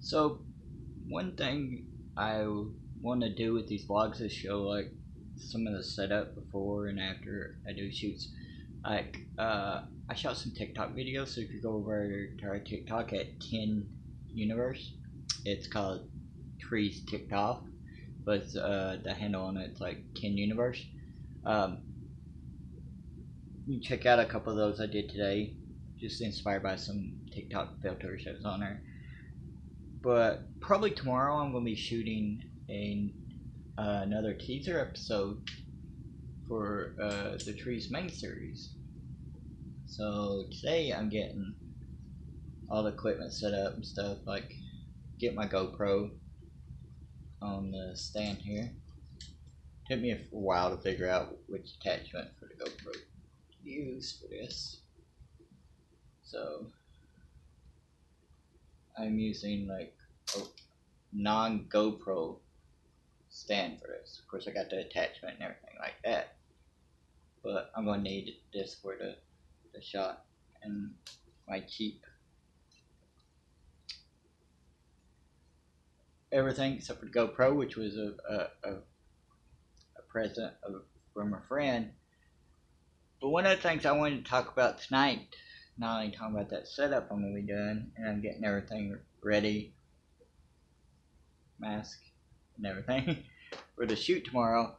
So, one thing I want to do with these vlogs is show like some of the setup before and after I do shoots. I shot some TikTok videos, so if you go over to our TikTok at 10 Universe, it's called Trees Ticked Off, but the handle on it's like 10 Universe. Um, you check out a couple of those I did today, just inspired by some TikTok filters that was on there. But probably tomorrow I'm going to be shooting another teaser episode for the Trees main series. So today I'm getting all the equipment set up and stuff, like get my GoPro on the stand here. Took me a while to figure out which attachment for the GoPro to use for this. So I'm using like a non-GoPro stand for this. Of course I got the attachment and everything like that, but I'm going to need this for the shot, and my cheap everything except for the GoPro, which was a present from a friend. But one of the things I wanted to talk about tonight, not only talking about that setup I'm going to be doing, and I'm getting everything ready, mask and everything, for the shoot tomorrow,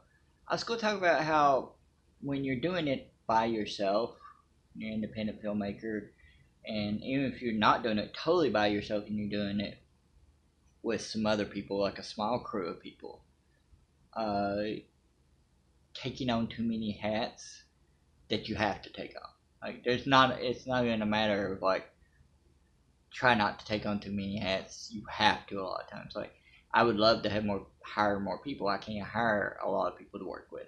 I was going to talk about how when you're doing it by yourself, you're an independent filmmaker, and even if you're not doing it totally by yourself and you're doing it with some other people, like a small crew of people, taking on too many hats that you have to take on. Like it's not even a matter of like try not to take on too many hats. You have to a lot of times. Like I would love to hire more people. I can't hire a lot of people to work with.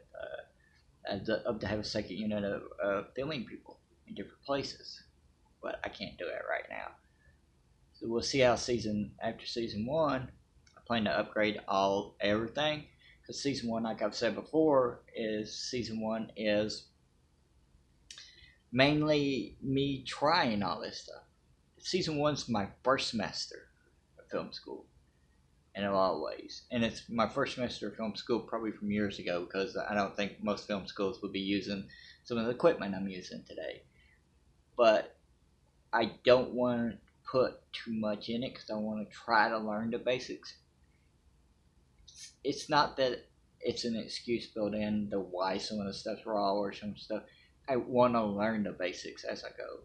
I'd love to have a second unit of filming people in different places, but I can't do it right now. So we'll see how after season 1, I plan to upgrade everything, because season 1, like I've said before, is mainly me trying all this stuff. Season 1's my first semester of film school in a lot of ways, and it's my first semester of film school probably from years ago, because I don't think most film schools would be using some of the equipment I'm using today. But I don't want to put too much in it because I want to try to learn the basics. It's not that it's an excuse built in to why some of the stuff's raw or some stuff. I want to learn the basics as I go.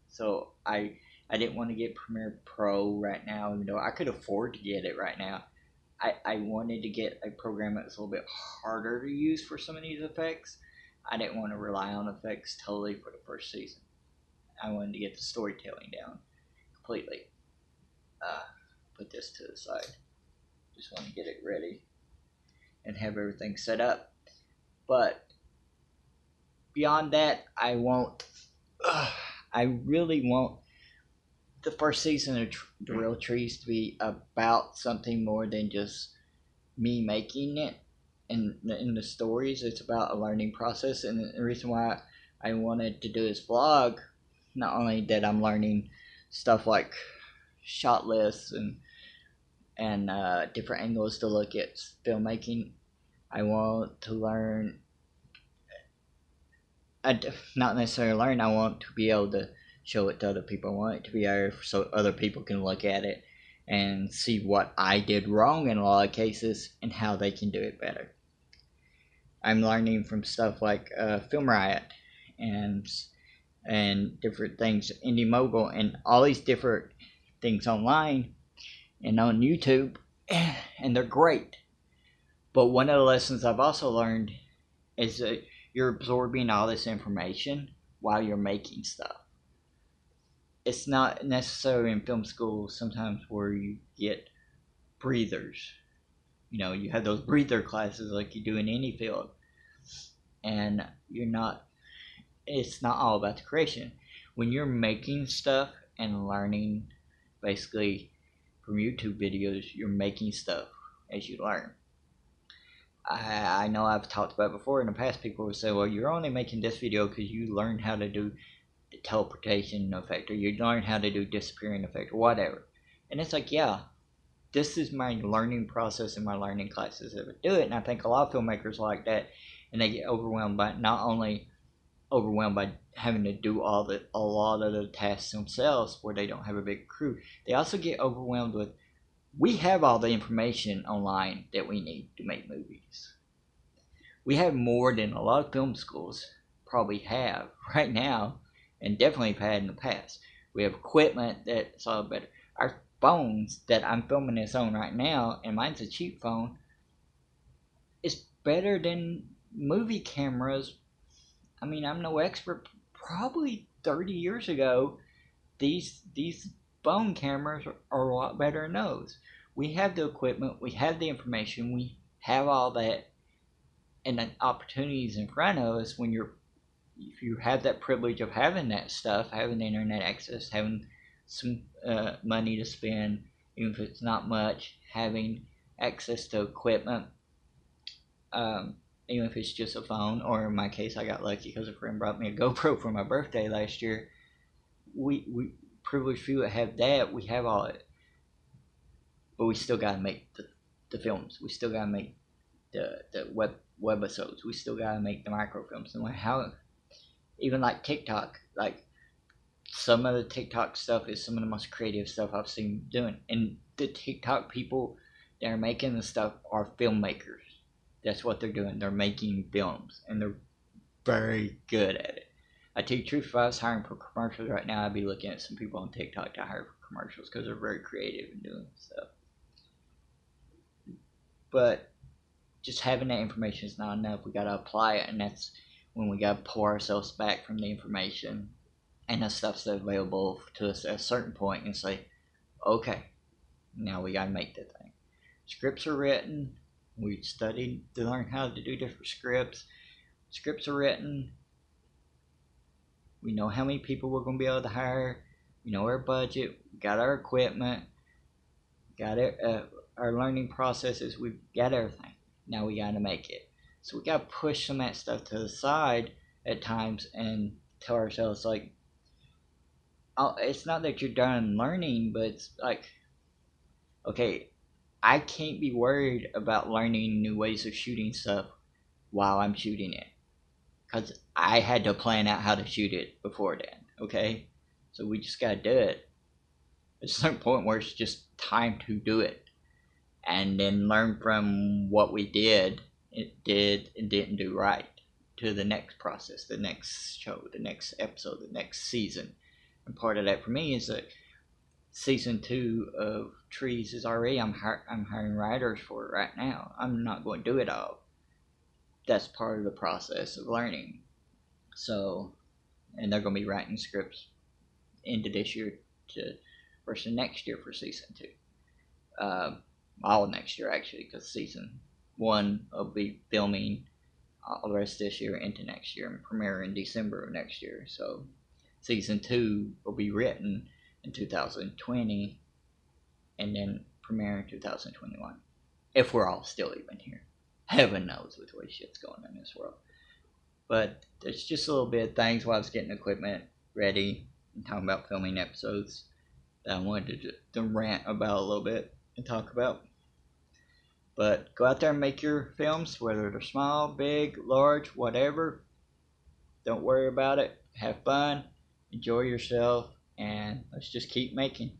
So I didn't want to get Premiere Pro right now, even though I could afford to get it right now. I wanted to get a program that's a little bit harder to use for some of these effects. I didn't want to rely on effects totally for the first season. I wanted to get the storytelling down completely. Put this to the side. Just want to get it ready and have everything set up. But beyond that, I really want the first season of The Real Trees to be about something more than just me making it and in the stories. It's about a learning process, and the reason why I wanted to do this vlog, not only that I'm learning stuff like shot lists and different angles to look at filmmaking, I want to learn, not necessarily learn, I want to be able to show it to other people. I want it to be there so other people can look at it and see what I did wrong in a lot of cases and how they can do it better. I'm learning from stuff like Film Riot and different things, Indie Mogul, and all these different things online and on YouTube, and they're great. But one of the lessons I've also learned is that you're absorbing all this information while you're making stuff. It's not necessarily in film school sometimes where you get breathers. You know, you have those breather classes like you do in any field, and it's not all about the creation. When you're making stuff and learning, basically from YouTube videos, you're making stuff as you learn. I know I've talked about it before in the past. People would say, well, you're only making this video because you learned how to do the teleportation effect, or you learned how to do disappearing effect, or whatever. And it's like, yeah, this is my learning process in my learning classes if I do it. And I think a lot of filmmakers are like that, and they get overwhelmed by not only overwhelmed by having to do a lot of the tasks themselves where they don't have a big crew. They also get overwhelmed with, we have all the information online that we need to make movies. We have more than a lot of film schools probably have right now, and definitely have had in the past. We have equipment that's all better. Our phones that I'm filming this on right now, and mine's a cheap phone, is better than movie cameras. I mean, I'm no expert. Probably 30 years ago, these phone cameras are a lot better than those. We have the equipment, we have the information, we have all that, and the opportunities in front of us. If you have that privilege of having that stuff, having the internet access, having some money to spend, even if it's not much, having access to equipment, even if it's just a phone, or in my case, I got lucky because a friend brought me a GoPro for my birthday last year. We privileged few that have that. We have all it, but we still gotta make the films. We still gotta make the webisodes. We still gotta make the microfilms. And how, even like TikTok, like some of the TikTok stuff is some of the most creative stuff I've seen doing. And the TikTok people that are making the stuff are filmmakers. That's what they're doing. They're making films, and they're very good at it. I tell you the truth, if I was hiring for commercials right now, I'd be looking at some people on TikTok to hire for commercials because they're very creative in doing stuff. But just having that information is not enough. We got to apply it, and that's when we got to pull ourselves back from the information and the stuff's available to us at a certain point and say, okay, now we got to make the thing. Scripts are written. We studied to learn how to do different scripts. Scripts are written. We know how many people we're going to be able to hire. We know our budget. We got our equipment. Got our learning processes. We've got everything. Now we got to make it. So we got to push some of that stuff to the side at times and tell ourselves, like, oh, it's not that you're done learning, but it's like, okay, I can't be worried about learning new ways of shooting stuff while I'm shooting it, because I had to plan out how to shoot it before then, okay? So we just gotta do it. At a certain point where it's just time to do it, and then learn from what we did and didn't do right to the next process, the next show, the next episode, the next season. And part of that for me is that season 2 of Trees is already, I'm hiring writers for it right now. I'm not going to do it all. That's part of the process of learning. So, and they're going to be writing scripts into this year to versus next year for season 2. All next year actually, because season 1 will be filming all the rest of this year into next year and premiere in December of next year. So season 2 will be written in 2020 and then premiere in 2021, if we're all still even here. Heaven knows with the way shit's going in this world. But there's just a little bit of things while I was getting equipment ready and talking about filming episodes that I wanted to rant about a little bit and talk about. But go out there and make your films, whether they're small, big, large, whatever. Don't worry about it. Have fun. Enjoy yourself. And let's just keep making.